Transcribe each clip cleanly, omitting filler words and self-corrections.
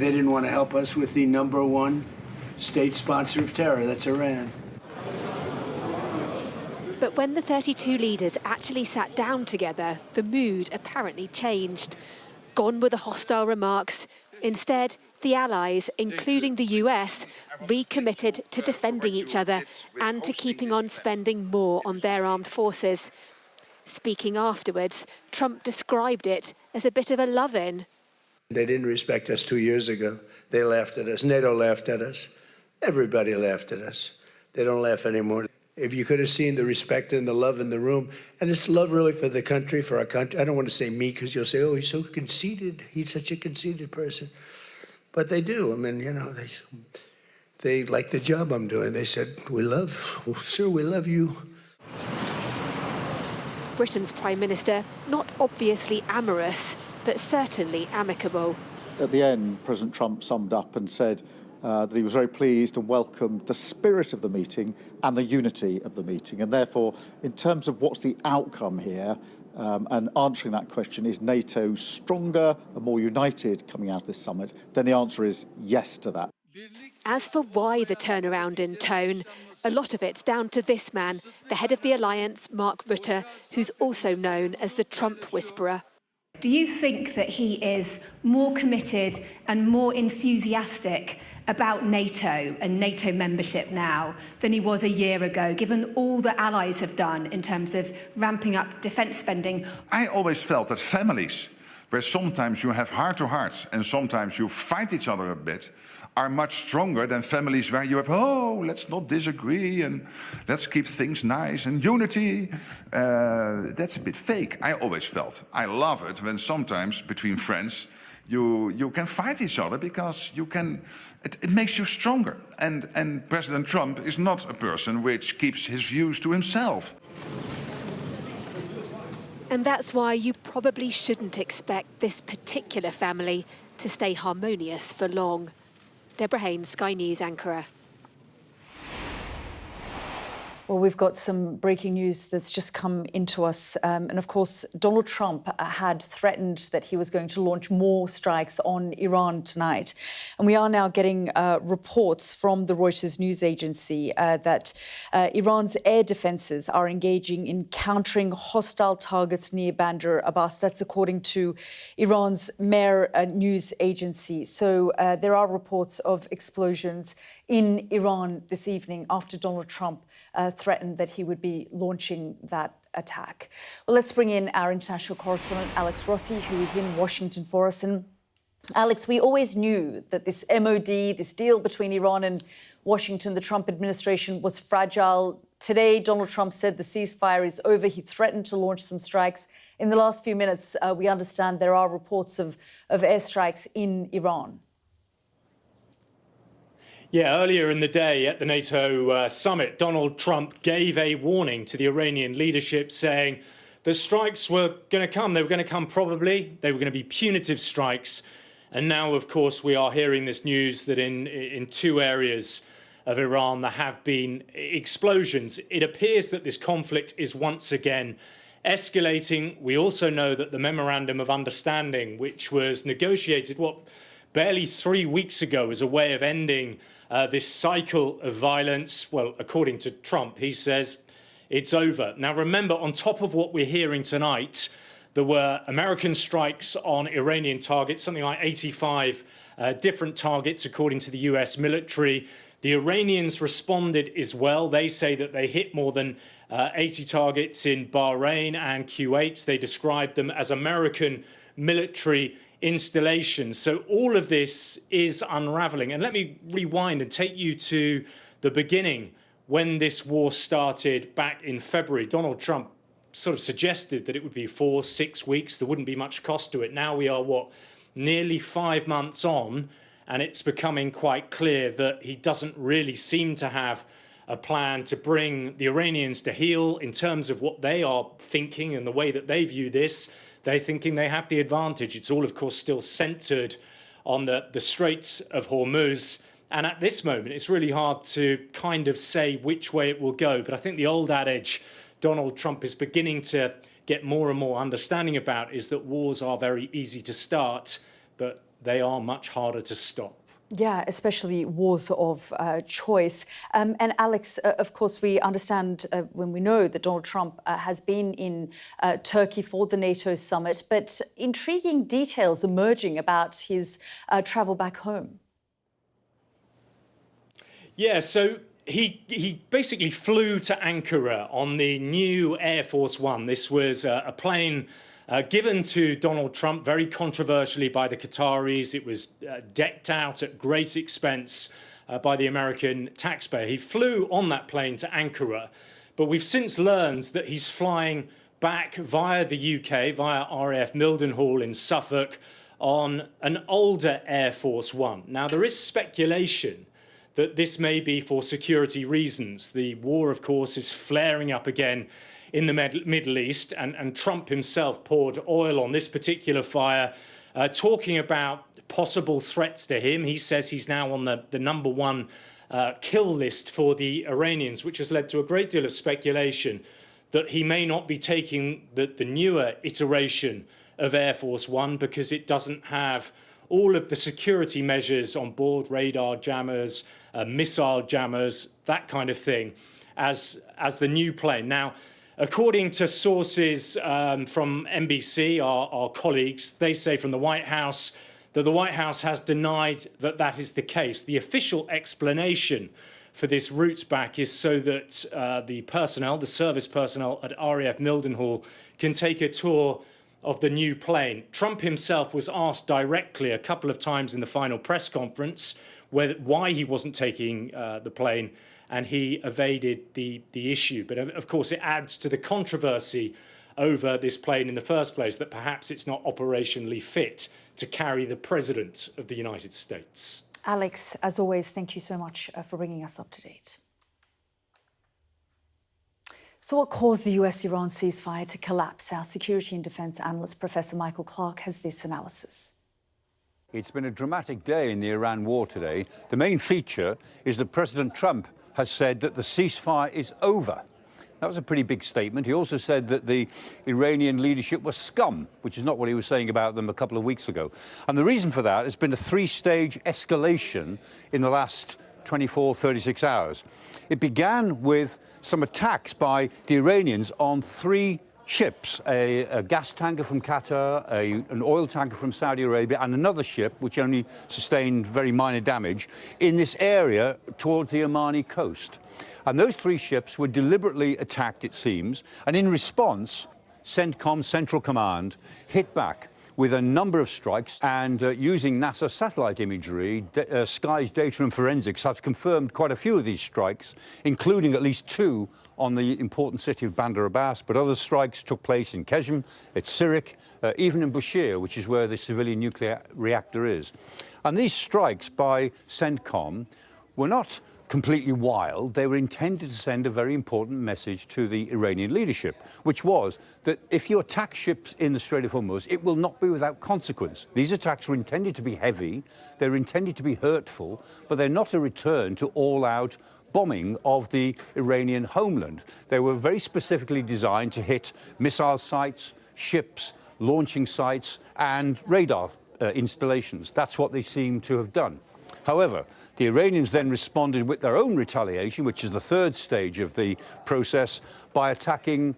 They didn't want to help us with the #1 state sponsor of terror, that's Iran. But when the 32 leaders actually sat down together, the mood apparently changed. Gone were the hostile remarks. Instead, the allies, including the US, recommitted to defending each other and to keeping on spending more on their armed forces. Speaking afterwards, Trump described it as a bit of a love-in. They didn't respect us 2 years ago. They laughed at us. NATO laughed at us. Everybody laughed at us. They don't laugh anymore. If you could have seen the respect and the love in the room, and it's love really for the country, for our country. I don't want to say me because you'll say, oh, he's so conceited. He's such a conceited person. But they do. I mean, you know, they like the job I'm doing. They said, sir, we love you. Britain's Prime Minister, not obviously amorous, but certainly amicable. At the end, President Trump summed up and said that he was very pleased and welcomed the spirit of the meeting and the unity of the meeting. And therefore, in terms of what's the outcome here, and answering that question, is NATO stronger and more united coming out of this summit, then the answer is yes to that. As for why the turnaround in tone, a lot of it's down to this man, the head of the alliance, Mark Rutte, who's also known as the Trump whisperer. Do you think that he is more committed and more enthusiastic about NATO and NATO membership now than he was a year ago, given all the allies have done in terms of ramping up defence spending? I always felt that families, where sometimes you have heart-to-hearts and sometimes you fight each other a bit, are much stronger than families where you have, oh, let's not disagree and let's keep things nice and unity. That's a bit fake, I always felt. I love it when sometimes between friends you can fight each other because it makes you stronger. And President Trump is not a person which keeps his views to himself. And that's why you probably shouldn't expect this particular family to stay harmonious for long. Deborah Haynes, Sky News, Ankara. Well, we've got some breaking news that's just come into us. And of course, Donald Trump had threatened that he was going to launch more strikes on Iran tonight. And we are now getting reports from the Reuters news agency that Iran's air defences are engaging in countering hostile targets near Bandar Abbas. That's according to Iran's Mehr news agency. So there are reports of explosions in Iran this evening after Donald Trump threatened that he would be launching that attack. Well, let's bring in our international correspondent, Alex Rossi, who is in Washington for us. And Alex, we always knew that this MOD, this deal between Iran and Washington, the Trump administration, was fragile. Today, Donald Trump said the ceasefire is over. He threatened to launch some strikes. In the last few minutes, we understand there are reports of airstrikes in Iran. Yeah, earlier in the day at the NATO summit, Donald Trump gave a warning to the Iranian leadership saying the strikes were going to come. They were going to come probably. They were going to be punitive strikes. And now, of course, we are hearing this news that in two areas of Iran there have been explosions. It appears that this conflict is once again escalating. We also know that the Memorandum of Understanding, which was negotiated, barely 3 weeks ago as a way of ending this cycle of violence. Well, according to Trump, he says it's over. Now, remember, on top of what we're hearing tonight, there were American strikes on Iranian targets, something like 85 different targets, according to the US military. The Iranians responded as well. They say that they hit more than 80 targets in Bahrain and Kuwait. They described them as American military installations. So all of this is unraveling. And let me rewind and take you to the beginning when this war started back in February. Donald Trump sort of suggested that it would be 4-6 weeks. There wouldn't be much cost to it. Now we are, nearly 5 months on, and it's becoming quite clear that he doesn't really seem to have a plan to bring the Iranians to heel in terms of what they are thinking and the way that they view this. They're thinking they have the advantage. It's all, of course, still centred on the Straits of Hormuz. And at this moment, it's really hard to kind of say which way it will go. But I think the old adage Donald Trump is beginning to get more and more understanding about is that wars are very easy to start, but they are much harder to stop. Yeah, especially wars of choice. And Alex, of course, we understand when we know that Donald Trump has been in Turkey for the NATO summit, but intriguing details emerging about his travel back home. Yeah, so he basically flew to Ankara on the new Air Force One. This was a plane given to Donald Trump very controversially by the Qataris. It was decked out at great expense by the American taxpayer. He flew on that plane to Ankara, but we've since learned that he's flying back via the UK, via RAF Mildenhall in Suffolk, on an older Air Force One. Now, there is speculation that this may be for security reasons. The war, of course, is flaring up again in the Middle East, and Trump himself poured oil on this particular fire, talking about possible threats to him. He says he's now on the #1 kill list for the Iranians, which has led to a great deal of speculation that he may not be taking the newer iteration of Air Force One because it doesn't have all of the security measures on board, radar jammers, missile jammers, that kind of thing, as the new plane. Now, according to sources from NBC, our colleagues, they say from the White House that the White House has denied that that is the case. The official explanation for this route back is so that the personnel, the service personnel at RAF Mildenhall, can take a tour of the new plane. Trump himself was asked directly a couple of times in the final press conference why he wasn't taking the plane, and he evaded the issue. But of course, it adds to the controversy over this plane in the first place, that perhaps it's not operationally fit to carry the President of the United States. Alex, as always, thank you so much for bringing us up to date. So what caused the US-Iran ceasefire to collapse? Our security and defence analyst, Professor Michael Clark, has this analysis. It's been a dramatic day in the Iran war today. The main feature is that President Trump has said that the ceasefire is over. That was a pretty big statement. He also said that the Iranian leadership was scum, which is not what he was saying about them a couple of weeks ago. And the reason for that has been a three-stage escalation in the last 24, 36 hours. It began with some attacks by the Iranians on 3 ships, a gas tanker from Qatar, an oil tanker from Saudi Arabia, and another ship, which only sustained very minor damage, in this area towards the Omani coast. And those 3 ships were deliberately attacked, it seems, and in response, CENTCOM, Central Command, hit back with a number of strikes, and using NASA satellite imagery, Sky's data and forensics have confirmed quite a few of these strikes, including at least 2 on the important city of Bandar Abbas, but other strikes took place in Qeshm, at Sirik, even in Bushehr, which is where the civilian nuclear reactor is. And these strikes by CENTCOM were not completely wild. They were intended to send a very important message to the Iranian leadership, which was that if you attack ships in the Strait of Hormuz, it will not be without consequence. These attacks were intended to be heavy, they're intended to be hurtful, but they're not a return to all-out bombing of the Iranian homeland. They were very specifically designed to hit missile sites, ships, launching sites, and radar installations. That's what they seem to have done. However, the Iranians then responded with their own retaliation, which is the 3rd stage of the process, by attacking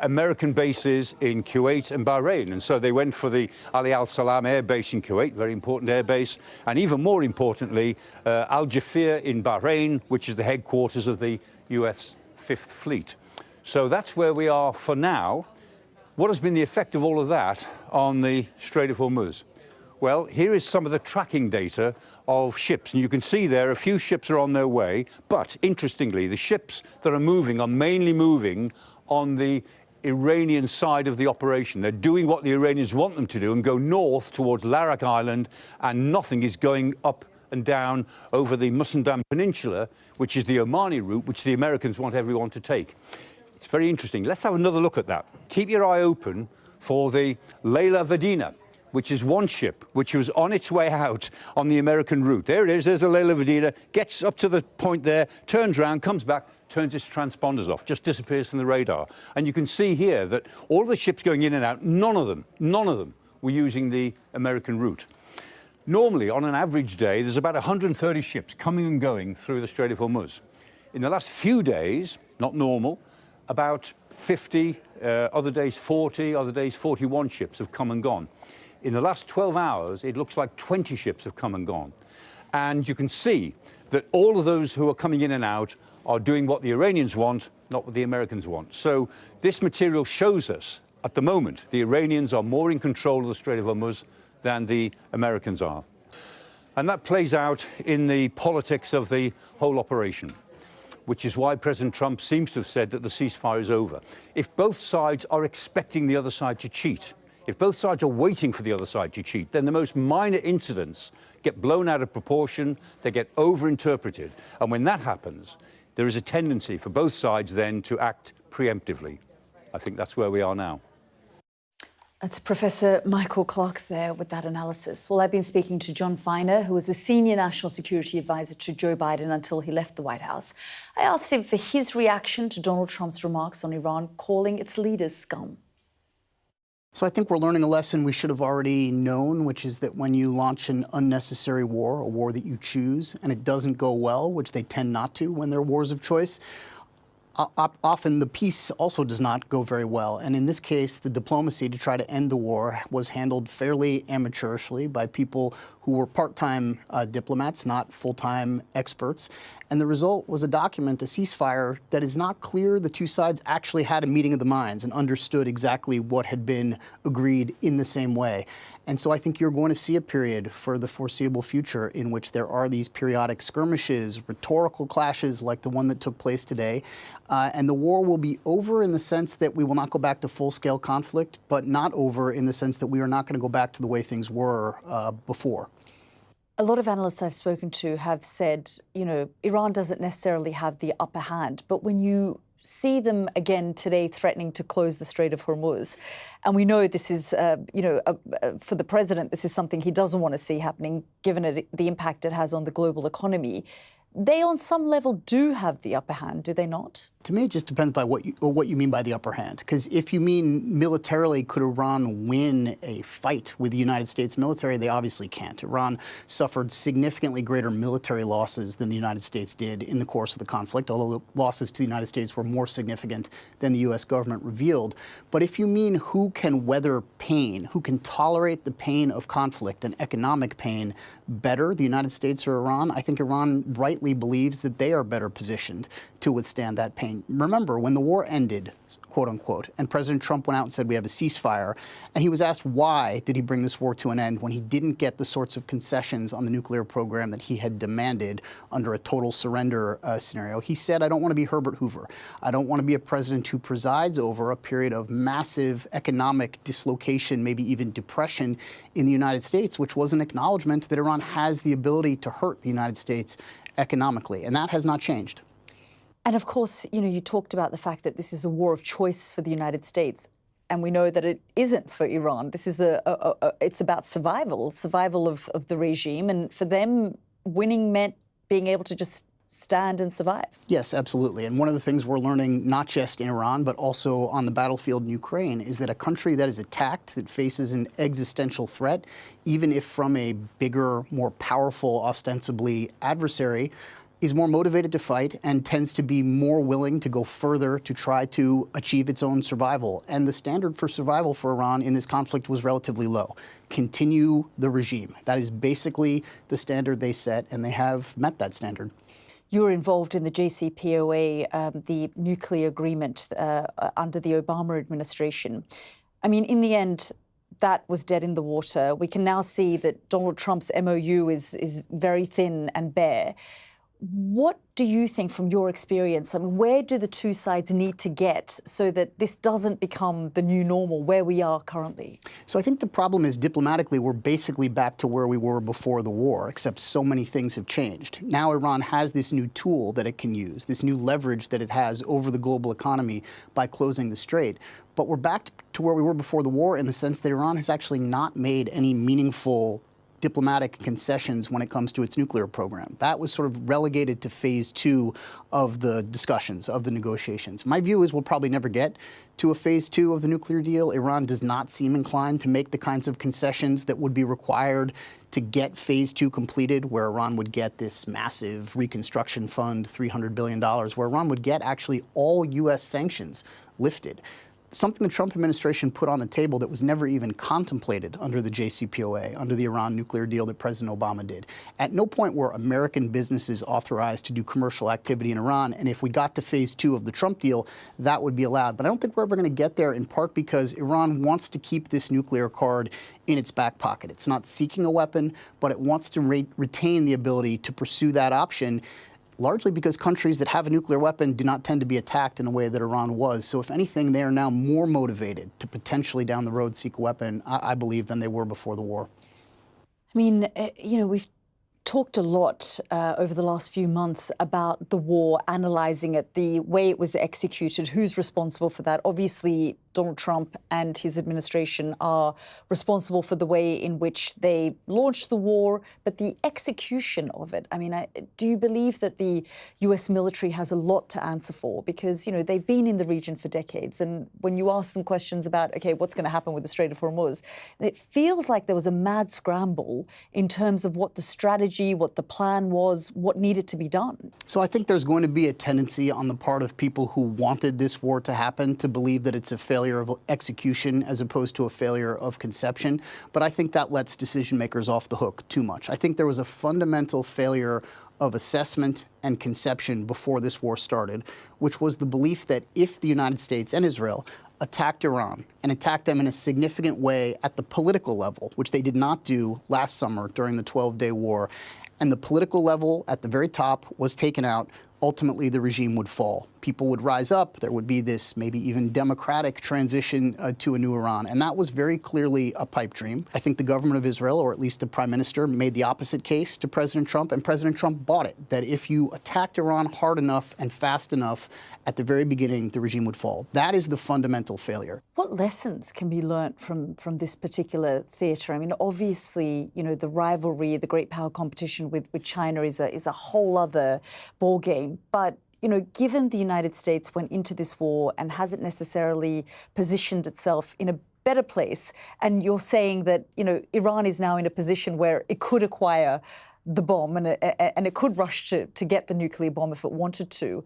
American bases in Kuwait and Bahrain. And so they went for the Ali al-Salam air base in Kuwait, very important air base, and even more importantly, Al Jafir in Bahrain, which is the headquarters of the US 5th Fleet. So that's where we are for now. What has been the effect of all of that on the Strait of Hormuz? Well, here is some of the tracking data of ships, and you can see there a few ships are on their way, but interestingly, the ships that are moving are mainly moving on the Iranian side of the operation. They're doing what the Iranians want them to do and go north towards Larak Island, and nothing is going up and down over the Musandam Peninsula, which is the Omani route, which the Americans want everyone to take. It's very interesting. Let's have another look at that. Keep your eye open for the Leila Vadina, which is one ship which was on its way out on the American route. There it is, there's a Leila Vadina, gets up to the point there, turns around, comes back, turns its transponders off, just disappears from the radar. And you can see here that all the ships going in and out, none of them were using the American route. Normally, on an average day, there's about 130 ships coming and going through the Strait of Hormuz. In the last few days, not normal, about 50, other days 40, other days 41 ships have come and gone. In the last 12 hours, it looks like 20 ships have come and gone. And you can see that all of those who are coming in and out are doing what the Iranians want, not what the Americans want. So this material shows us, at the moment, the Iranians are more in control of the Strait of Hormuz than the Americans are. And that plays out in the politics of the whole operation, which is why President Trump seems to have said that the ceasefire is over. If both sides are expecting the other side to cheat, if both sides are waiting for the other side to cheat, then the most minor incidents get blown out of proportion, they get overinterpreted. And when that happens, there is a tendency for both sides then to act preemptively. I think that's where we are now. That's Professor Michael Clark there with that analysis. Well, I've been speaking to John Feiner, who was a senior national security advisor to Joe Biden until he left the White House. I asked him for his reaction to Donald Trump's remarks on Iran, calling its leaders scum. So I think we're learning a lesson we should have already known, which is that when you launch an unnecessary war, a war that you choose, and it doesn't go well, which they tend not to when they're wars of choice, often the peace also does not go very well. And in this case, the diplomacy to try to end the war was handled fairly amateurishly by people who were part-time diplomats, not full-time experts. And the result was a document, a ceasefire, that is not clear the two sides actually had a meeting of the minds and understood exactly what had been agreed in the same way. And so I think you're going to see a period for the foreseeable future in which there are these periodic skirmishes, rhetorical clashes like the one that took place today. And the war will be over in the sense that we will not go back to full-scale conflict, but not over in the sense that we are not going to go back to the way things were before. A lot of analysts I've spoken to have said, you know, Iran doesn't necessarily have the upper hand, but when you see them again today threatening to close the Strait of Hormuz, and we know this is, for the president, this is something he doesn't want to see happening, given the impact it has on the global economy. They, on some level, do have the upper hand, do they not? To me, it just depends by what you mean by the upper hand. Because if you mean militarily, could Iran win a fight with the United States military? They obviously can't. Iran suffered significantly greater military losses than the United States did in the course of the conflict, although the losses to the United States were more significant than the U.S. government revealed. But if you mean who can weather pain, who can tolerate the pain of conflict and economic pain better, the United States or Iran, I think Iran rightly believes that they are better positioned to withstand that pain. Remember, when the war ended, quote unquote, and President Trump went out and said we have a ceasefire, and he was asked why did he bring this war to an end when he didn't get the sorts of concessions on the nuclear program that he had demanded under a total surrender scenario, he said, I don't want to be Herbert Hoover. I don't want to be a president who presides over a period of massive economic dislocation, maybe even depression in the United States, which was an acknowledgement that Iran has the ability to hurt the United States economically, and that has not changed. And of course, you know, you talked about the fact that this is a war of choice for the United States, and we know that it isn't for Iran. This is it's about survival of the regime, and for them, winning meant being able to just stand and survive. Yes, absolutely. And one of the things we're learning, not just in Iran, but also on the battlefield in Ukraine, is that a country that is attacked, that faces an existential threat, even if from a bigger, more powerful, ostensibly adversary, is more motivated to fight and tends to be more willing to go further to try to achieve its own survival. And the standard for survival for Iran in this conflict was relatively low. Continue the regime. That is basically the standard they set, and they have met that standard. You were involved in the JCPOA, the nuclear agreement under the Obama administration. I mean, in the end, that was dead in the water. We can now see that Donald Trump's MOU is very thin and bare. What do you think from your experience? I mean, where do the two sides need to get so that this doesn't become the new normal, where we are currently? So I think the problem is diplomatically, we're basically back to where we were before the war, except so many things have changed. Now Iran has this new tool that it can use, this new leverage that it has over the global economy by closing the strait. But we're back to where we were before the war in the sense that Iran has actually not made any meaningful diplomatic concessions when it comes to its nuclear program. That was sort of relegated to phase 2 of the discussions, of the negotiations. My view is we'll probably never get to a phase 2 of the nuclear deal. Iran does not seem inclined to make the kinds of concessions that would be required to get phase 2 completed, where Iran would get this massive reconstruction fund, $300 billion, where Iran would get actually all U.S. sanctions lifted. Something the Trump administration put on the table that was never even contemplated under the JCPOA, under the Iran nuclear deal that President Obama did. At no point were American businesses authorized to do commercial activity in Iran, and if we got to phase 2 of the Trump deal, that would be allowed. But I don't think we're ever going to get there, in part because Iran wants to keep this nuclear card in its back pocket. It's not seeking a weapon, but it wants to retain the ability to pursue that option, largely because countries that have a nuclear weapon do not tend to be attacked in a way that Iran was. So if anything, they are now more motivated to potentially down the road seek a weapon, I believe, than they were before the war. I mean, we've talked a lot over the last few months about the war, analysing it, the way it was executed, who's responsible for that. Obviously, Donald Trump and his administration are responsible for the way in which they launched the war, but the execution of it, I mean, do you believe that the US military has a lot to answer for? Because, they've been in the region for decades, and when you ask them questions about, okay, what's going to happen with the Strait of Hormuz, it feels like there was a mad scramble in terms of what the strategy, what the plan was, what needed to be done. So I think there's going to be a tendency on the part of people who wanted this war to happen to believe that it's a failure of execution as opposed to a failure of conception. But I think that lets decision makers off the hook too much. I think there was a fundamental failure of assessment and conception before this war started, which was the belief that if the United States and Israel attacked Iran and attacked them in a significant way at the political level, which they did not do last summer during the 12-day war, and the political level at the very top was taken out, ultimately the regime would fall. People would rise up. There would be this maybe even democratic transition to a new Iran. And that was very clearly a pipe dream. I think the government of Israel, or at least the prime minister, made the opposite case to President Trump, and President Trump bought it, that if you attacked Iran hard enough and fast enough at the very beginning, the regime would fall. That is the fundamental failure. What lessons can be learnt from this particular theatre? I mean, obviously, the rivalry, the great power competition with China is a whole other ballgame. But given the United States went into this war and hasn't necessarily positioned itself in a better place, and you're saying that, Iran is now in a position where it could acquire the bomb and it could rush to get the nuclear bomb if it wanted to,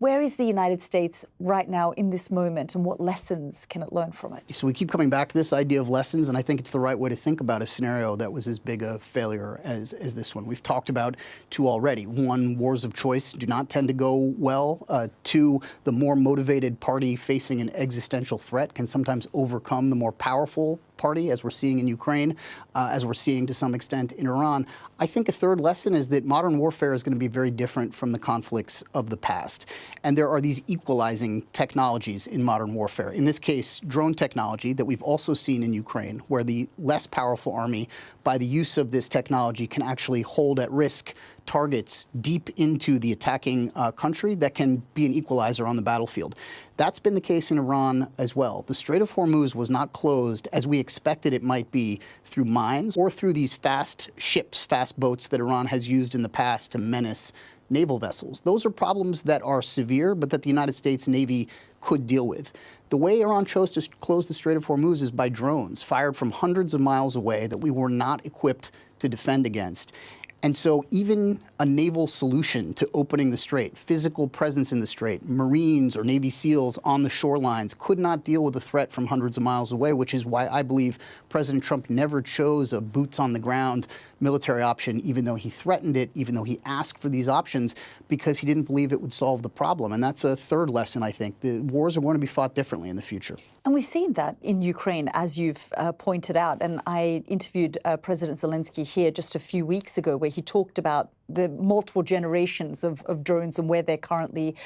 where is the United States right now in this moment, and what lessons can it learn from it? So we keep coming back to this idea of lessons, and I think it's the right way to think about a scenario that was as big a failure as this one. We've talked about two already. One, wars of choice do not tend to go well. Two, the more motivated party facing an existential threat can sometimes overcome the more powerful party, as we're seeing in Ukraine, as we're seeing to some extent in Iran. I think a third lesson is that modern warfare is going to be very different from the conflicts of the past. And there are these equalizing technologies in modern warfare. In this case, drone technology that we've also seen in Ukraine, where the less powerful army, by the use of this technology, can actually hold at risk targets deep into the attacking country that can be an equalizer on the battlefield. That's been the case in Iran as well. The Strait of Hormuz was not closed as we expected it might be through mines or through these fast ships, fast boats that Iran has used in the past to menace naval vessels. Those are problems that are severe, but that the United States Navy could deal with. The way Iran chose to close the Strait of Hormuz is by drones fired from hundreds of miles away that we were not equipped to defend against. And so even a naval solution to opening the strait, physical presence in the strait, Marines or Navy SEALs on the shorelines could not deal with the threat from hundreds of miles away, which is why I believe President Trump never chose a boots-on-the-ground military option, even though he threatened it, even though he asked for these options, because he didn't believe it would solve the problem. And that's a third lesson, I think. The wars are going to be fought differently in the future. And we've seen that in Ukraine, as you've pointed out. And I interviewed President Zelensky here just a few weeks ago, where he talked about the multiple generations of drones and where they're currently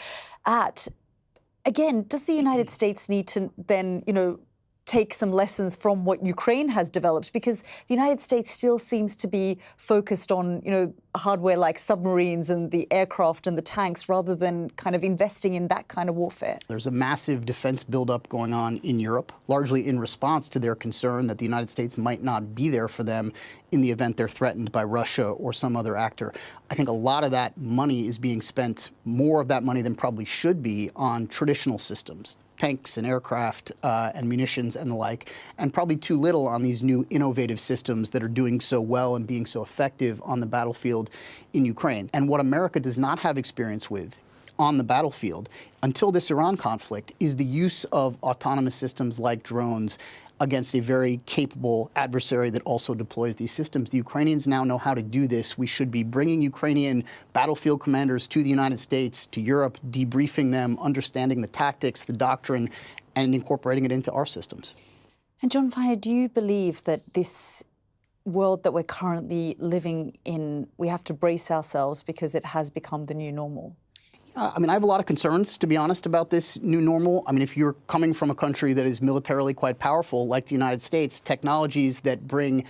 at. Again, does the United States need to then, take some lessons from what Ukraine has developed? Because the United States still seems to be focused on, hardware like submarines and the aircraft and the tanks rather than kind of investing in that kind of warfare. There's a massive defense buildup going on in Europe, largely in response to their concern that the United States might not be there for them in the event they're threatened by Russia or some other actor. I think a lot of that money is being spent, more of that money than probably should be, on traditional systems, tanks and aircraft and munitions and the like, and probably too little on these new innovative systems that are doing so well and being so effective on the battlefield in Ukraine. And what America does not have experience with on the battlefield until this Iran conflict is the use of autonomous systems like drones against a very capable adversary that also deploys these systems. The Ukrainians now know how to do this. We should be bringing Ukrainian battlefield commanders to the United States, to Europe, debriefing them, understanding the tactics, the doctrine, and incorporating it into our systems. And John Finer, do you believe that this world that we're currently living in, we have to brace ourselves because it has become the new normal? I have a lot of concerns, to be honest, about this new normal. If you're coming from a country that is militarily quite powerful, like the United States, technologies that bring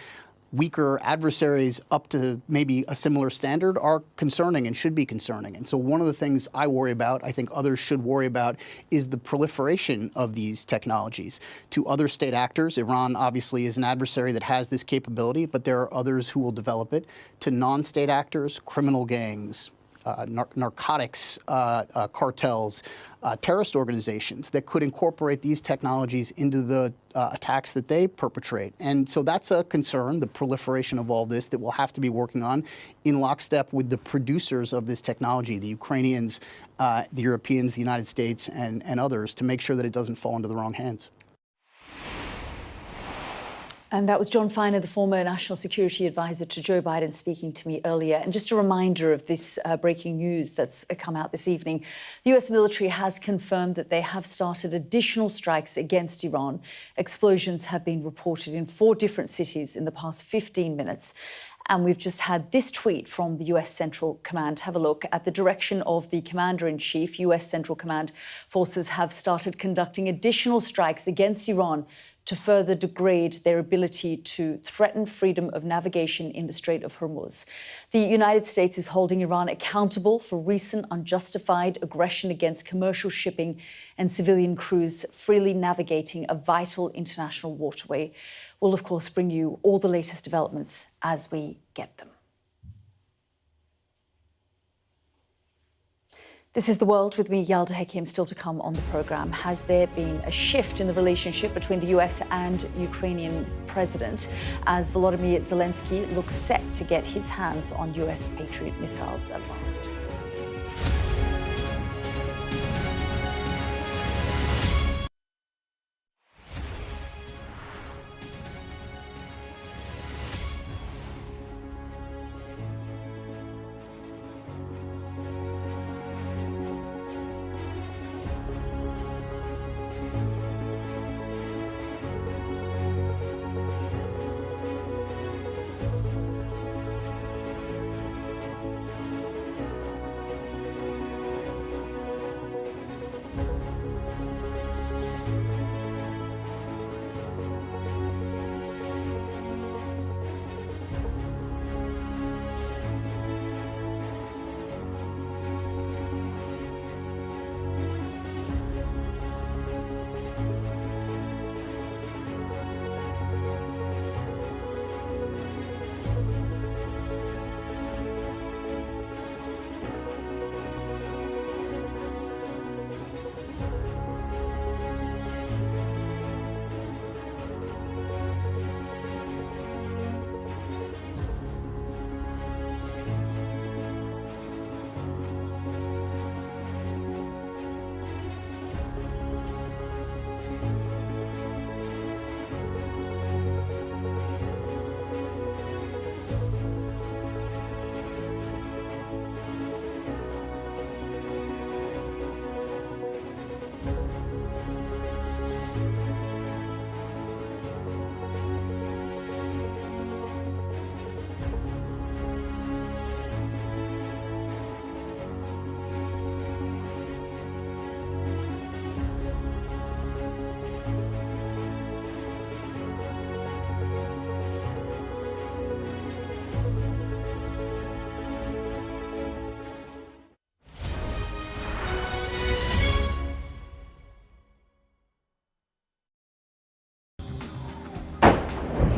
weaker adversaries up to maybe a similar standard are concerning and should be concerning. And so one of the things I worry about, I think others should worry about, is the proliferation of these technologies to other state actors. Iran obviously is an adversary that has this capability, but there are others who will develop it, to non-state actors, criminal gangs, narcotics cartels, terrorist organizations that could incorporate these technologies into the attacks that they perpetrate. And so that's a concern, the proliferation of all this, that we'll have to be working on in lockstep with the producers of this technology, the Ukrainians, the Europeans, the United States, and others, to make sure that it doesn't fall into the wrong hands. And that was John Finer, the former National Security Advisor to Joe Biden, speaking to me earlier. And just a reminder of this breaking news that's come out this evening. The US military has confirmed that they have started additional strikes against Iran. Explosions have been reported in 4 different cities in the past 15 minutes. And we've just had this tweet from the US Central Command. Have a look. At the direction of the Commander-in-Chief, US Central Command forces have started conducting additional strikes against Iran to further degrade their ability to threaten freedom of navigation in the Strait of Hormuz. The United States is holding Iran accountable for recent unjustified aggression against commercial shipping and civilian crews freely navigating a vital international waterway. We'll, of course, bring you all the latest developments as we get them. This is The World with me, Yalda Hakim, still to come on the programme. Has there been a shift in the relationship between the US and Ukrainian president as Volodymyr Zelensky looks set to get his hands on US Patriot missiles at last?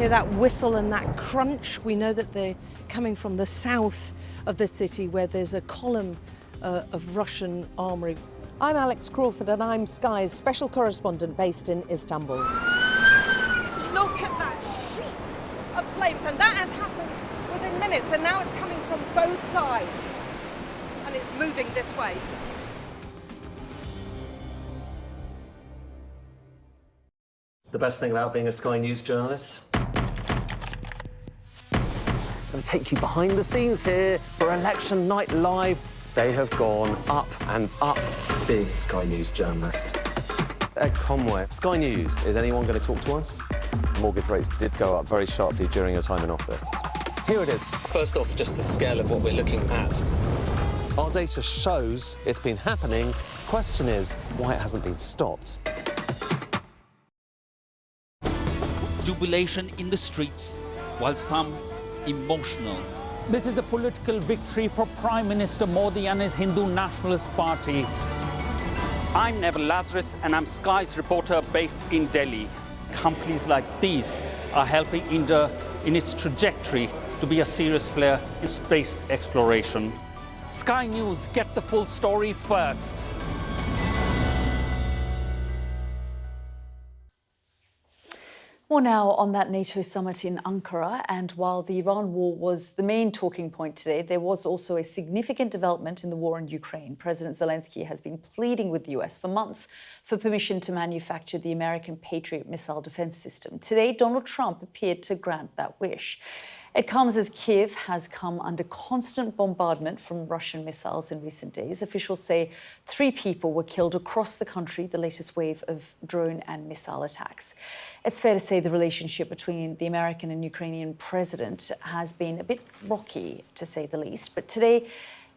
hear that whistle and that crunch. We know that they're coming from the south of the city where there's a column of Russian armoury. I'm Alex Crawford and I'm Sky's special correspondent based in Istanbul. Look at that sheet of flames, and that has happened within minutes, and now it's coming from both sides and it's moving this way. The best thing about being a Sky News journalist? I'm going to take you behind the scenes here for Election Night Live. They have gone up and up. Being a Sky News journalist. Ed Conway, Sky News, is anyone going to talk to us? Mortgage rates did go up very sharply during your time in office. Here it is. First off, just the scale of what we're looking at. Our data shows it's been happening. Question is, why it hasn't been stopped. Jubilation in the streets, while some emotional. This is a political victory for Prime Minister Modi and his Hindu Nationalist Party. I'm Neville Lazarus and I'm Sky's reporter based in Delhi. Companies like these are helping India in its trajectory to be a serious player in space exploration. Sky News, get the full story first. More now on that NATO summit in Ankara, and while the Iran war was the main talking point today, there was also a significant development in the war in Ukraine. President Zelensky has been pleading with the US for months for permission to manufacture the American Patriot missile defense system. Today, Donald Trump appeared to grant that wish. It comes as Kyiv has come under constant bombardment from Russian missiles in recent days. Officials say 3 people were killed across the country, the latest wave of drone and missile attacks. It's fair to say the relationship between the American and Ukrainian president has been a bit rocky, to say the least. But today,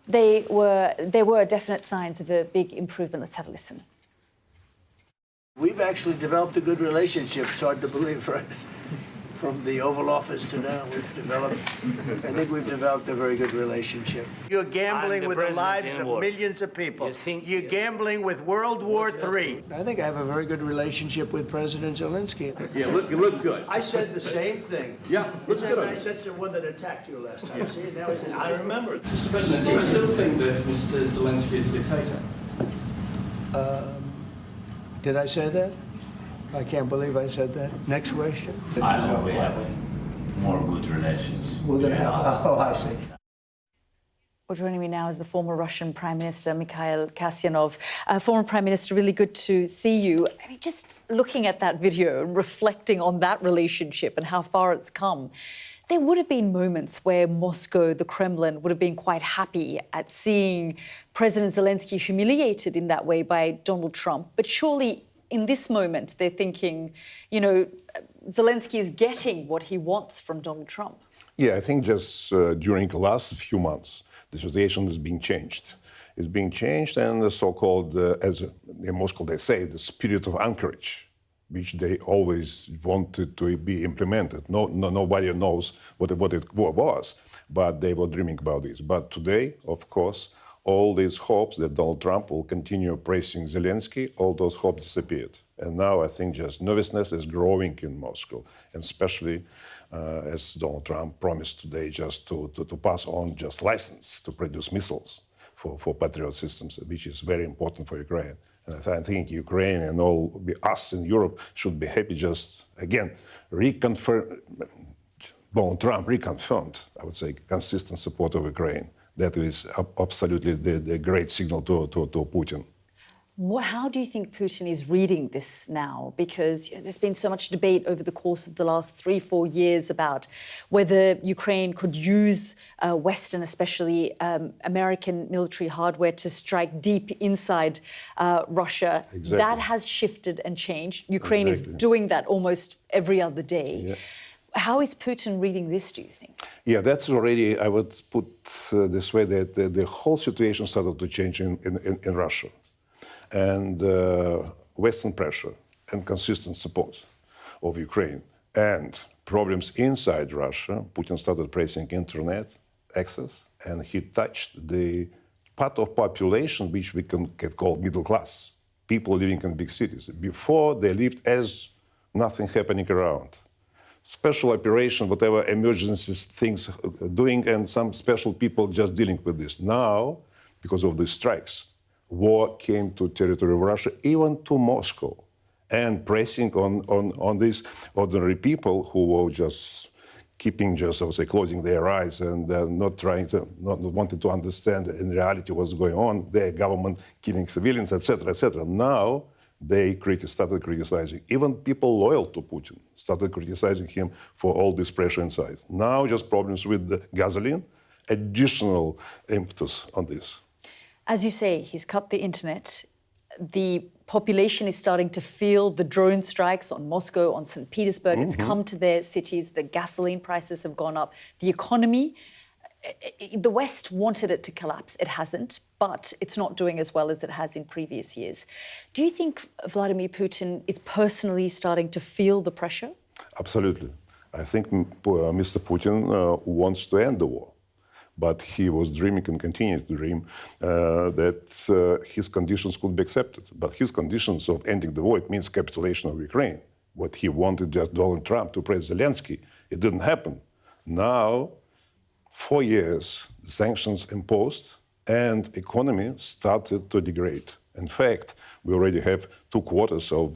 there were definite signs of a big improvement. Let's have a listen. We've actually developed a good relationship. It's hard to believe, right? From the Oval Office to now, I think we've developed a very good relationship. You're gambling with the lives of millions of people. You're gambling with World War III. I think I have a very good relationship with President Zelensky. Yeah, you look good. I said the same thing. Yeah, looks good. I said the one that attacked you last time. See, now he's in. I remember. Mr. President, do you still think that Mr. Zelensky is a dictator? Did I say that? I can't believe I said that. Next question. I hope we have more good relations. We're going to have. Oh, I see. Well, joining me now is the former Russian Prime Minister, Mikhail Kasyanov. Former Prime Minister, really good to see you. I mean, just looking at that video and reflecting on that relationship and how far it's come, there would have been moments where Moscow, the Kremlin, would have been quite happy at seeing President Zelensky humiliated in that way by Donald Trump. But surely, in this moment, they're thinking, you know, Zelensky is getting what he wants from Donald Trump. Yeah, I think just during the last few months, the situation is being changed. It's being changed, and the so-called, as in Moscow they say, the spirit of anchorage, which they always wanted to be implemented. Nobody knows what it was, but they were dreaming about this. But today, of course, all these hopes that Donald Trump will continue praising Zelensky, all those hopes disappeared. And now I think just nervousness is growing in Moscow, and especially as Donald Trump promised today just to pass on just license to produce missiles for Patriot systems, which is very important for Ukraine. And I think Ukraine and all us in Europe should be happy just, again, Donald Trump reconfirmed, I would say, consistent support of Ukraine. That is absolutely the great signal to Putin. How do you think Putin is reading this now? Because there's been so much debate over the course of the last 3-4 years about whether Ukraine could use Western, especially American military hardware to strike deep inside Russia. Exactly. That has shifted and changed. Ukraine is doing that almost every other day. Yeah. How is Putin reading this, do you think? Yeah, that's already, I would put this way, that the whole situation started to change in Russia. And Western pressure and consistent support of Ukraine and problems inside Russia, Putin started pressing internet access, and he touched the part of population which we can call middle class, people living in big cities. Before, they lived as nothing happening around. special operation, whatever emergencies things doing, and some special people just dealing with this. Now, because of the strikes, war came to territory of Russia, even to Moscow, and pressing on these ordinary people who were just keeping, just, I would say, closing their eyes and not wanting to understand in reality what's going on, their government killing civilians, etc., etc. Now, they started criticizing. Even people loyal to Putin started criticizing him for all this pressure inside. Now, just problems with the gasoline, additional impetus on this. As you say, he's cut the internet. The population is starting to feel the drone strikes on Moscow, on St. Petersburg. It's come to their cities. The gasoline prices have gone up. The economy, the West wanted it to collapse. It hasn't, but it's not doing as well as it has in previous years. Do you think Vladimir Putin is personally starting to feel the pressure? Absolutely. I think Mr. Putin wants to end the war. But he was dreaming and continued to dream that his conditions could be accepted. But his conditions of ending the war, it means capitulation of Ukraine. What he wanted just Donald Trump to praise Zelensky, it didn't happen. Now, 4 years, sanctions imposed, and economy started to degrade. In fact, we already have 2 quarters of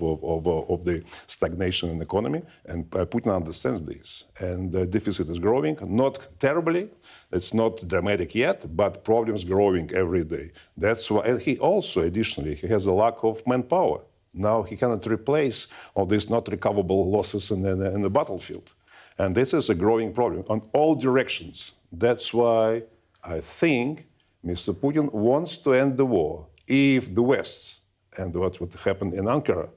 the stagnation in the economy, and Putin understands this. And the deficit is growing, not terribly, it's not dramatic yet, but problems growing every day. That's why, and he also, additionally, he has a lack of manpower. Now he cannot replace all these not recoverable losses in the battlefield. And this is a growing problem on all directions. That's why I think Mr. Putin wants to end the war. If the West, and what would happen in Ankara,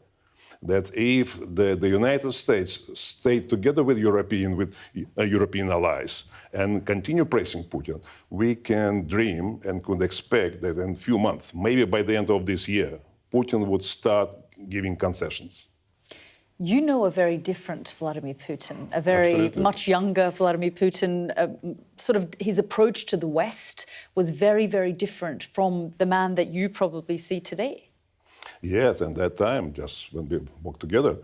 that if the United States stay together with European allies and continue pressing Putin, we can dream and could expect that in a few months, maybe by the end of this year, Putin would start giving concessions. You know a very different Vladimir Putin, a very much younger Vladimir Putin. Sort of his approach to the West was very, very different from the man that you probably see today. Yes, and that time, just when we worked together,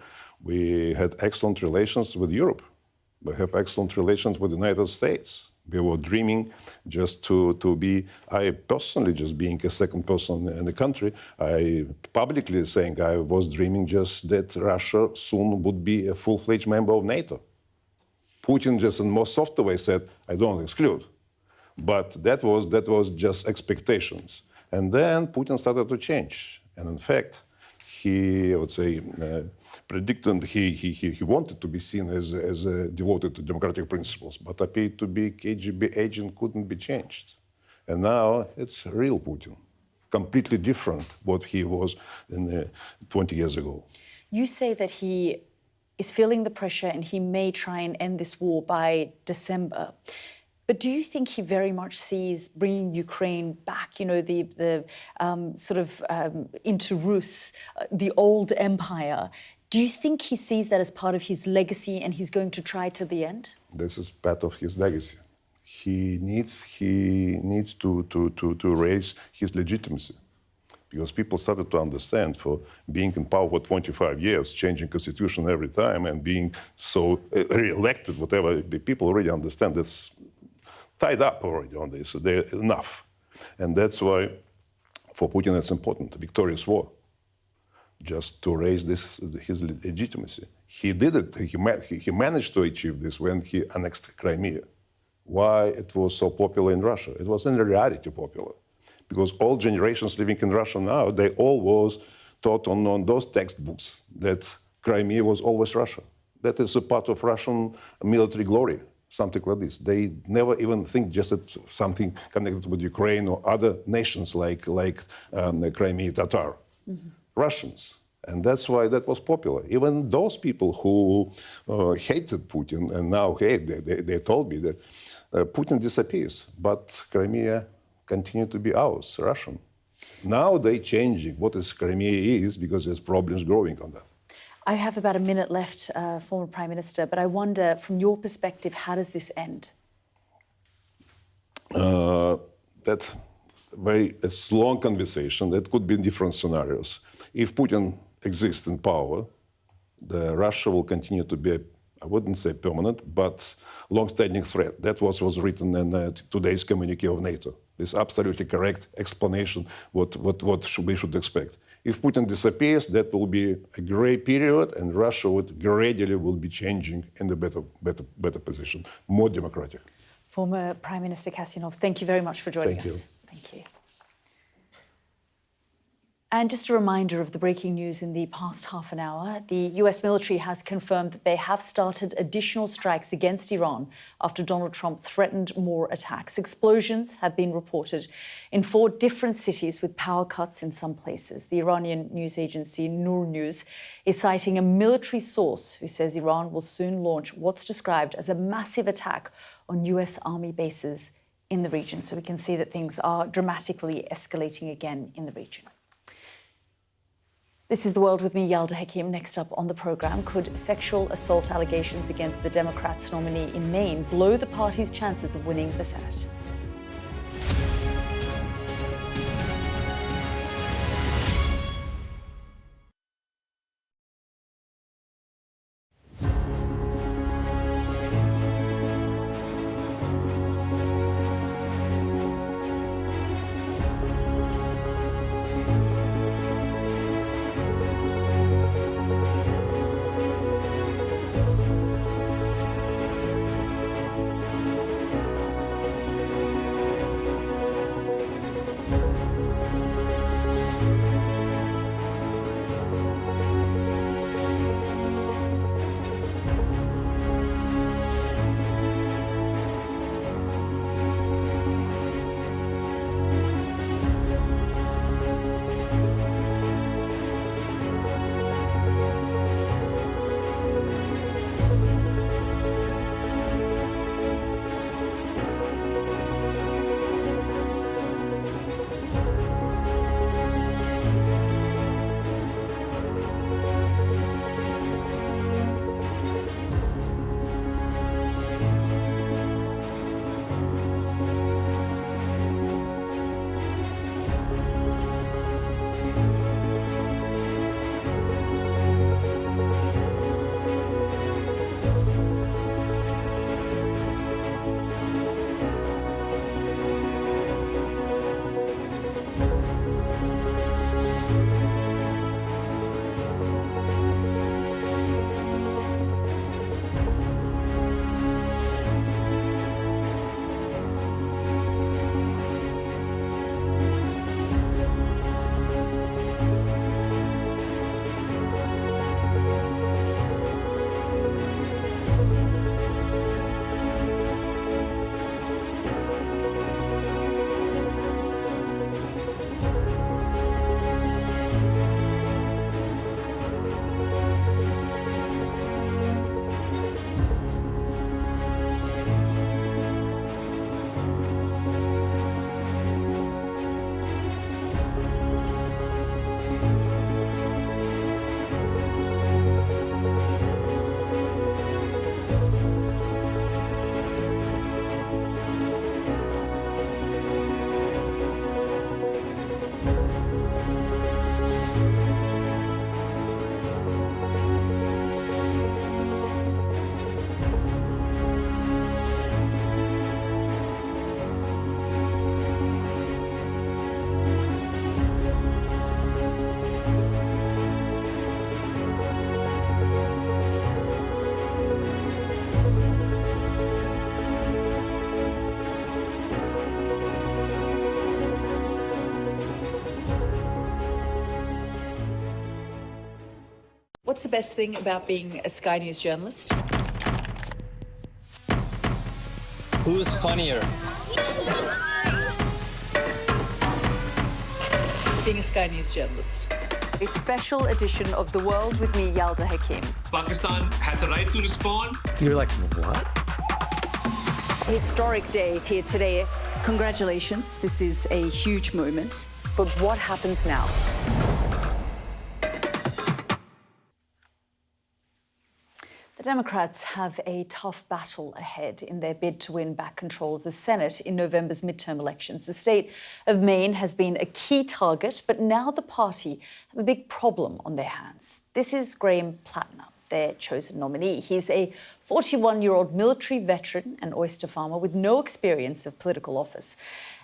we had excellent relations with Europe. We have excellent relations with the United States. We were dreaming just to be, I personally, just being a second person in the country, I publicly saying I was dreaming just that Russia soon would be a full-fledged member of NATO. Putin just in more softer way said, I don't exclude. But that was just expectations. And then Putin started to change. And in fact, he, I would say, predicted he wanted to be seen as devoted to democratic principles, but appeared to be KGB agent couldn't be changed. And now it's real Putin, completely different what he was 20 years ago. You say that he is feeling the pressure and he may try and end this war by December. But do you think he very much sees bringing Ukraine back, you know, into Rus, the old empire? Do you think he sees that as part of his legacy and he's going to try to the end? This is part of his legacy. He needs to raise his legitimacy. Because people started to understand for being in power for 25 years, changing constitution every time and being so re-elected, whatever, the people already understand that's tied up already on this, so they're enough. And that's why, for Putin, it's important, a victorious war, just to raise his legitimacy. He did it, he managed to achieve this when he annexed Crimea. Why it was so popular in Russia? It was in reality popular. Because all generations living in Russia now, they all was taught on those textbooks that Crimea was always Russia. That is a part of Russian military glory. Something like this. They never even think just that something connected with Ukraine or other nations like the Crimean Tatar. Russians. And that's why that was popular. Even those people who hated Putin and now hate, they told me that Putin disappears, but Crimea continued to be ours, Russian. Now they're changing what is Crimea is because there's problems growing on that. I have about a minute left, former Prime Minister, but I wonder, from your perspective, how does this end? That's it's a long conversation. That could be in different scenarios. If Putin exists in power, Russia will continue to be I wouldn't say permanent, but long-standing threat. That was written in today's communique of NATO. This absolutely correct explanation what we should expect. If Putin disappears, that will be a grey period, and Russia gradually will be changing in the better position, more democratic. Former Prime Minister Kasyanov, thank you very much for joining us. Thank you. And just a reminder of the breaking news in the past half an hour. The US military has confirmed that they have started additional strikes against Iran after Donald Trump threatened more attacks. Explosions have been reported in 4 different cities with power cuts in some places. The Iranian news agency Noor News is citing a military source who says Iran will soon launch what's described as a massive attack on US Army bases in the region. So we can see that things are dramatically escalating again in the region. This is The World with me, Yalda Hakim. Next up on the programme, could sexual assault allegations against the Democrats' nominee in Maine blow the party's chances of winning the Senate? What's the best thing about being a Sky News journalist? Who's funnier? Being a Sky News journalist. A special edition of The World with me, Yalda Hakim. Pakistan had the right to respond. You're like, what? Historic day here today. Congratulations. This is a huge moment. But what happens now? The Democrats have a tough battle ahead in their bid to win back control of the Senate in November's midterm elections. The state of Maine has been a key target, but now the party have a big problem on their hands. This is Graham Plattner. their chosen nominee. He's a 41-year-old military veteran and oyster farmer with no experience of political office.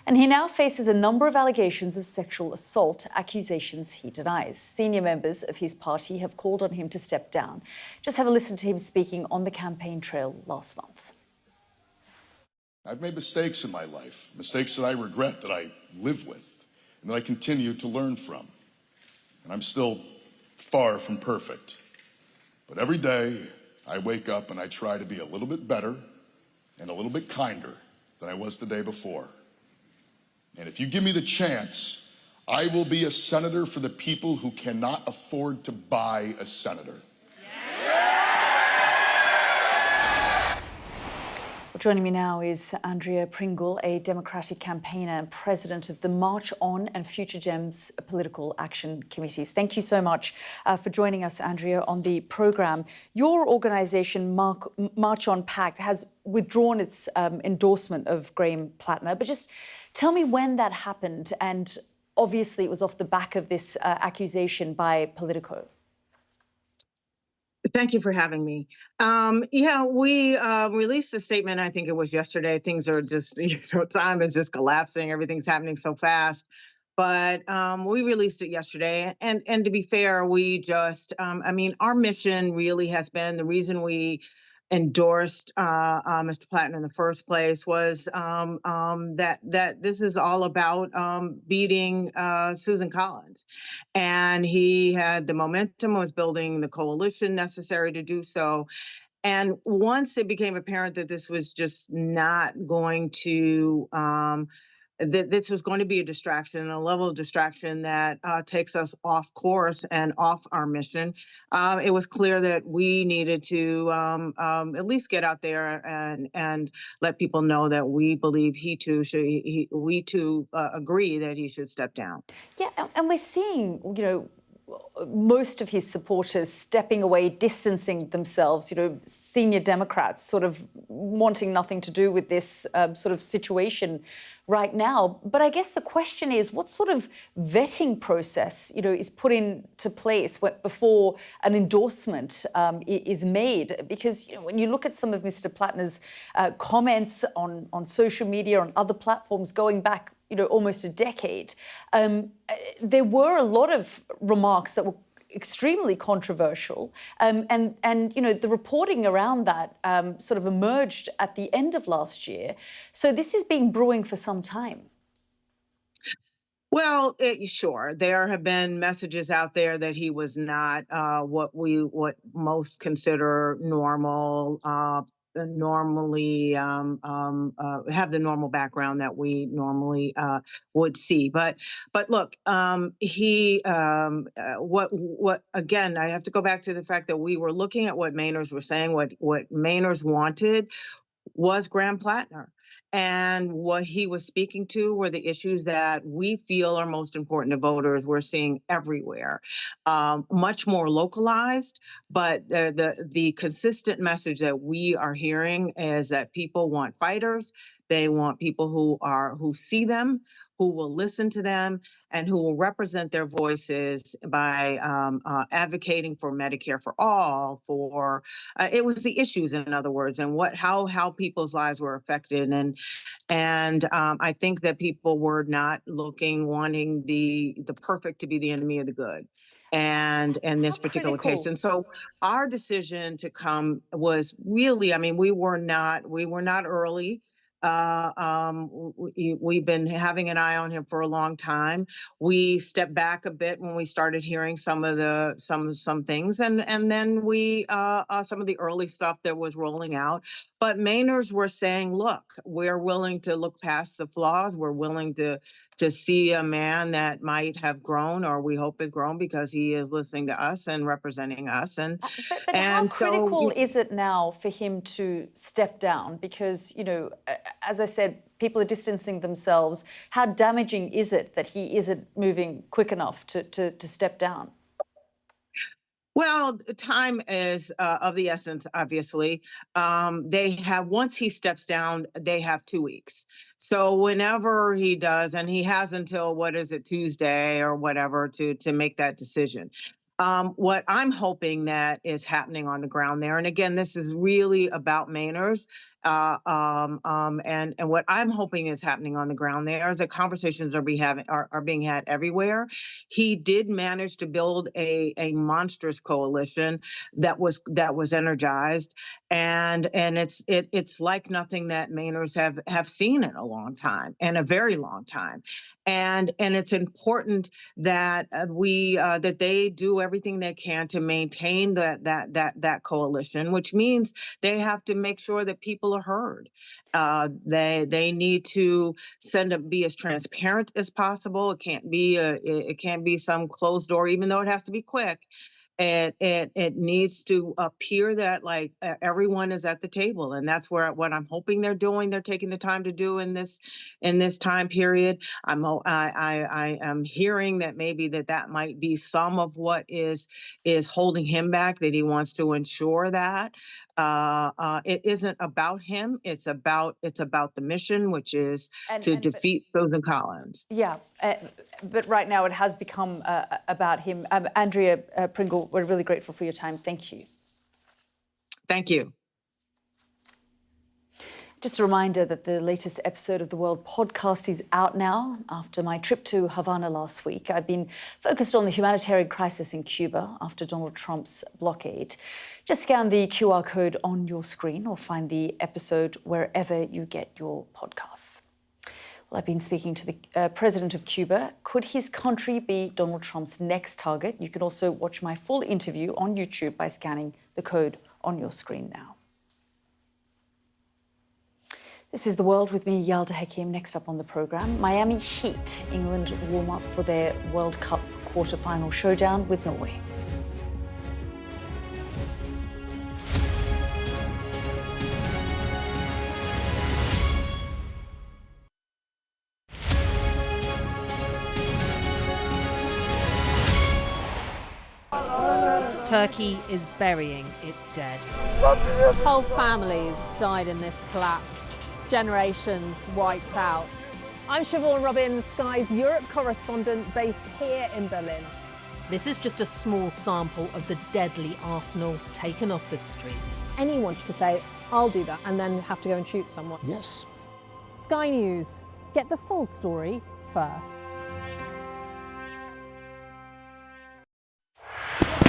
And he now faces a number of allegations of sexual assault, accusations he denies. Senior members of his party have called on him to step down. Just have a listen to him speaking on the campaign trail last month. I've made mistakes in my life, mistakes that I regret, that I live with, and that I continue to learn from. And I'm still far from perfect. But every day I wake up and I try to be a little bit better and a little bit kinder than I was the day before. And if you give me the chance, I will be a senator for the people who cannot afford to buy a senator. Joining me now is Andrea Pringle, a Democratic campaigner and president of the March On and Future Gems political action committees. Thank you so much for joining us, Andrea, on the programme. Your organisation, March On Pact, has withdrawn its endorsement of Graham Plattner. But just tell me when that happened. And obviously it was off the back of this accusation by Politico. Thank you for having me. Yeah, we released a statement, I think it was yesterday. Things are just, time is just collapsing. Everything's happening so fast. But we released it yesterday. And to be fair, we just, our mission really has been, the reason we endorsed Mr. Plattner in the first place was that this is all about beating Susan Collins. And he had the momentum, was building the coalition necessary to do so. And once it became apparent that this was just not going to that this was going to be a distraction, a level of distraction that takes us off course and off our mission. It was clear that we needed to at least get out there and let people know that we believe we too agree that he should step down. Yeah, and we're seeing, most of his supporters stepping away, distancing themselves, senior Democrats sort of wanting nothing to do with this sort of situation right now. But I guess the question is, what sort of vetting process, is put into place before an endorsement is made? Because when you look at some of Mr. Plattner's comments on social media, on other platforms going back, almost a decade, there were a lot of remarks that were extremely controversial, and the reporting around that sort of emerged at the end of last year. So this has been brewing for some time. Well, sure, there have been messages out there that he was not what most consider normal. Normally have the normal background that we normally would see. But look, he what again, I have to go back to the fact that we were looking at what Mainers were saying. What Mainers wanted was Graham Plattner. And what he was speaking to were the issues that we feel are most important to voters. We're seeing everywhere, much more localized. But the consistent message that we are hearing is that people want fighters. They want people who see them, who will listen to them, and who will represent their voices by advocating for Medicare for all. For it was the issues, in other words, and how people's lives were affected, and I think that people were not wanting the perfect to be the enemy of the good. And in this particular case, and so our decision to come was really, we were not early. We've been having an eye on him for a long time. We stepped back a bit when we started hearing some things, and then we some of the early stuff that was rolling out. But Mainers were saying, look, we're willing to look past the flaws. We're willing to see a man that might have grown, or we hope has grown, because he is listening to us and representing us. And but how critical is it now for him to step down? Because, as I said, people are distancing themselves. How damaging is it that he isn't moving quick enough to step down? Well, time is of the essence, obviously. Once he steps down, they have 2 weeks. So whenever he does, and he has until, Tuesday or whatever, to make that decision. What I'm hoping that is happening on the ground there, and again, this is really about Mainers, and what I'm hoping is happening on the ground there is that conversations are being had everywhere. He did manage to build a monstrous coalition that was energized, and it's like nothing that Mainers have seen in a long time, in a very long time. And it's important that that they do everything they can to maintain that coalition, which means they have to make sure that people are heard. They need to be as transparent as possible. It can't be some closed door, even though it has to be quick. It needs to appear that like everyone is at the table, and that's what I'm hoping they're doing. They're taking the time to do in this time period. I am hearing that maybe that might be some of what is holding him back. That he wants to ensure that it isn't about him. It's about the mission, which is to defeat Susan Collins. Yeah, but right now it has become about him. Andrea Pringle, we're really grateful for your time. Thank you. Thank you. Just a reminder that the latest episode of the World podcast is out now. After my trip to Havana last week, I've been focused on the humanitarian crisis in Cuba after Donald Trump's blockade. Just scan the QR code on your screen or find the episode wherever you get your podcasts. Well, I've been speaking to the president of Cuba. Could his country be Donald Trump's next target? You can also watch my full interview on YouTube by scanning the code on your screen now. This is The World with me, Yalda Hakim. Next up on the programme, Miami Heat. England warm up for their World Cup quarter-final showdown with Norway. Turkey is burying its dead. Whole families died in this collapse. Generations wiped out. I'm Siobhan Robbins, Sky's Europe correspondent based here in Berlin. This is just a small sample of the deadly arsenal taken off the streets. Anyone could say, I'll do that, and then have to go and shoot someone. Yes. Sky News, get the full story first.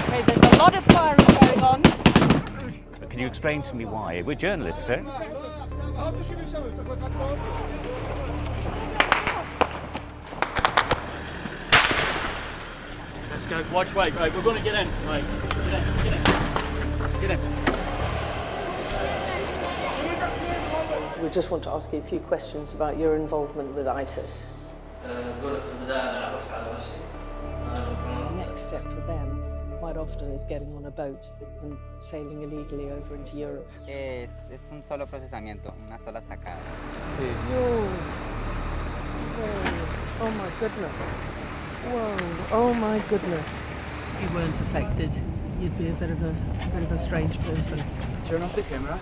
Okay, there's a lot of firing going on. Can you explain to me why? We're journalists, sir. Let's go. Watch, wait, right, we're going to get in. Right, get in. We just want to ask you a few questions about your involvement with ISIS. Next step for them quite often is getting on a boat and sailing illegally over into Europe. Es un solo procesamiento, una sola sacada. Whoa. Oh my goodness. Whoa. Oh my goodness. If you weren't affected, you'd be a bit of a strange person. Turn off the camera,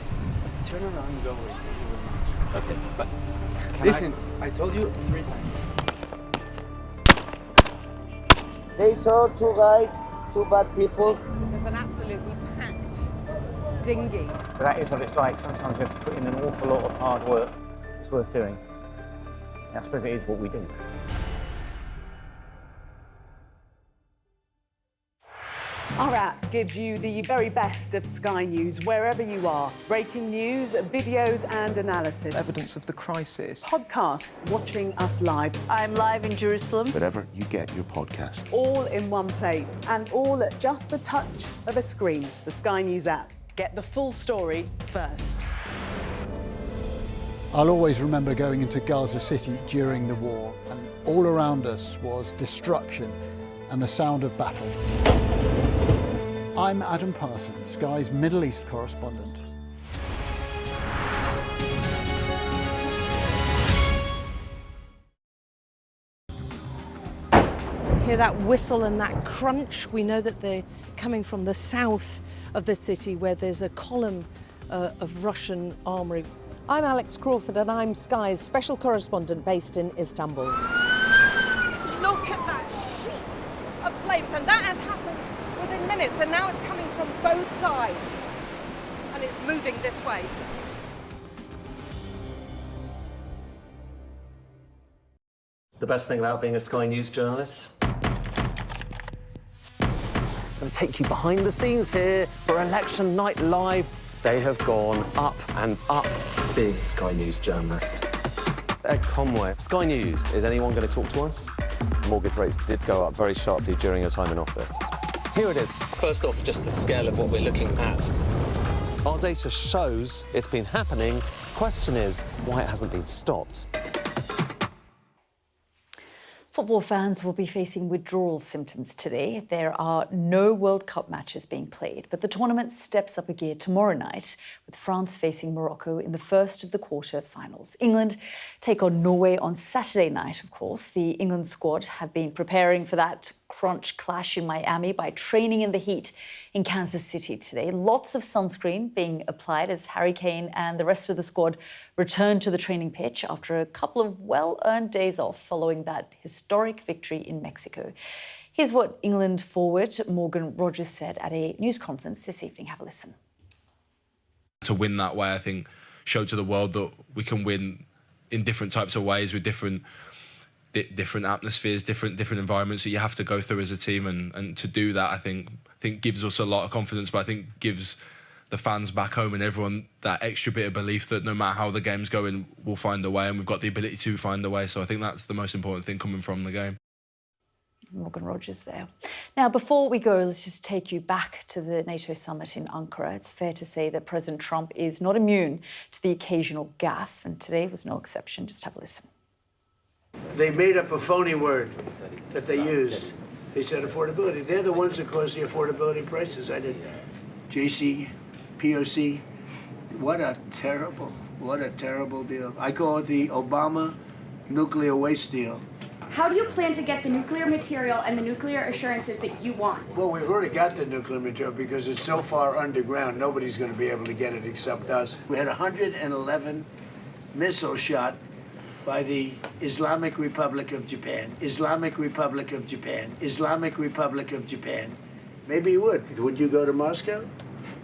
turn around and go away. Okay, but listen, I told you 3 times. They saw two guys, two bad people. There's an absolutely packed dinghy. But that is what it's like. Sometimes you have to put in an awful lot of hard work. It's worth doing. I suppose it is what we do. Our app gives you the very best of Sky News wherever you are. Breaking news, videos and analysis. Evidence of the crisis. Podcasts, watching us live. I'm live in Jerusalem. Wherever you get your podcast. All in one place and all at just the touch of a screen. The Sky News app. Get the full story first. I'll always remember going into Gaza City during the war, and all around us was destruction and the sound of battle. I'm Adam Parsons, Sky's Middle East correspondent. Hear that whistle and that crunch? We know that they're coming from the south of the city where there's a column of Russian armoury. I'm Alex Crawford and I'm Sky's special correspondent based in Istanbul. Look at that sheet of flames, and that has happened within minutes, and now it's coming from both sides. And it's moving this way. The best thing about being a Sky News journalist? I'm going to take you behind the scenes here for Election Night Live. They have gone up and up. Big Sky News journalist. Ed Conway. Sky News, is anyone going to talk to us? Mortgage rates did go up very sharply during your time in office. Here it is. First off, just the scale of what we're looking at. Our data shows it's been happening. Question is, why it hasn't been stopped. Football fans will be facing withdrawal symptoms today. There are no World Cup matches being played, but the tournament steps up a gear tomorrow night with France facing Morocco in the first of the quarter-finals. England take on Norway on Saturday night, of course. The England squad have been preparing for that crunch clash in Miami by training in the heat in Kansas City today. Lots of sunscreen being applied as Harry Kane and the rest of the squad return to the training pitch after a couple of well-earned days off following that historic victory in Mexico. Here's what England forward Morgan Rogers said at a news conference this evening. Have a listen. To win that way, I think, showed to the world that we can win in different types of ways with different atmospheres, different environments that you have to go through as a team, and to do that, I think gives us a lot of confidence, but I think gives the fans back home and everyone that extra bit of belief that no matter how the game's going, we'll find a way, and we've got the ability to find a way. So I think that's the most important thing coming from the game. Morgan Rogers there. Now, before we go, let's just take you back to the NATO summit in Ankara. It's fair to say that President Trump is not immune to the occasional gaffe, and today was no exception. Just have a listen. They made up a phony word that they used. They said affordability. They're the ones that caused the affordability prices. I did JC, POC. What a terrible deal. I call it the Obama nuclear waste deal. How do you plan to get the nuclear material and the nuclear assurances that you want? Well, we've already got the nuclear material because it's so far underground, nobody's going to be able to get it except us. We had 111 missiles shot by the Islamic Republic of Japan, Islamic Republic of Japan, Islamic Republic of Japan. Maybe you would. Would you go to Moscow?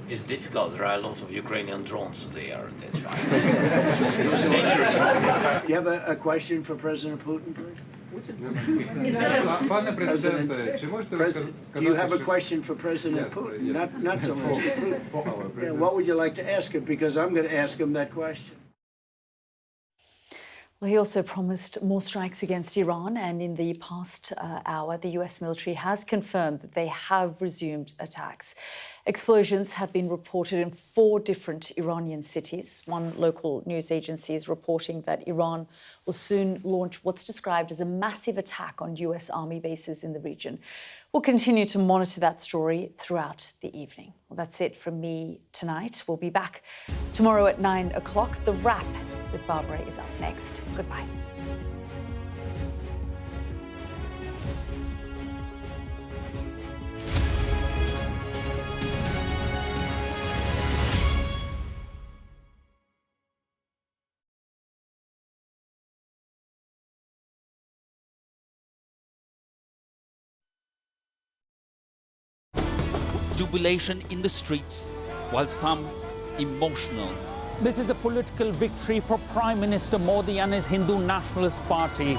It's difficult. There are a lot of Ukrainian drones there. That's right. It's dangerous. You have a question for President Putin, please? Do you have a question for President Putin? Not Zelensky. Yeah, what would you like to ask him? Because I'm going to ask him that question. Well, he also promised more strikes against Iran, and in the past hour, the US military has confirmed that they have resumed attacks. Explosions have been reported in 4 different Iranian cities. One local news agency is reporting that Iran will soon launch what's described as a massive attack on US army bases in the region. We'll continue to monitor that story throughout the evening. Well, that's it from me tonight. We'll be back tomorrow at 9 o'clock. The Wrap with Barbara is up next. Goodbye. Jubilation in the streets, while some emotional. This is a political victory for Prime Minister Modi and his Hindu Nationalist Party.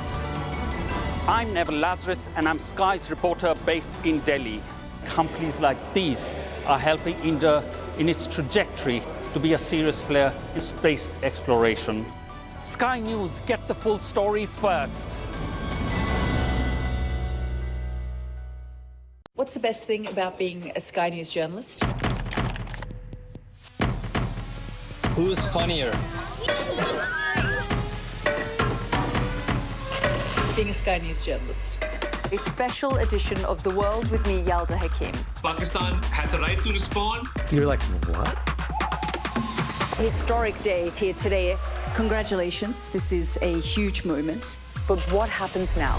I'm Neville Lazarus, and I'm Sky's reporter based in Delhi. Companies like these are helping India in its trajectory to be a serious player in space exploration. Sky News, get the full story first. What's the best thing about being a Sky News journalist? Who's funnier? Being a Sky News journalist. A special edition of The World with me, Yalda Hakim. Pakistan has the right to respond. You're like, what? Historic day here today. Congratulations, this is a huge moment. But what happens now?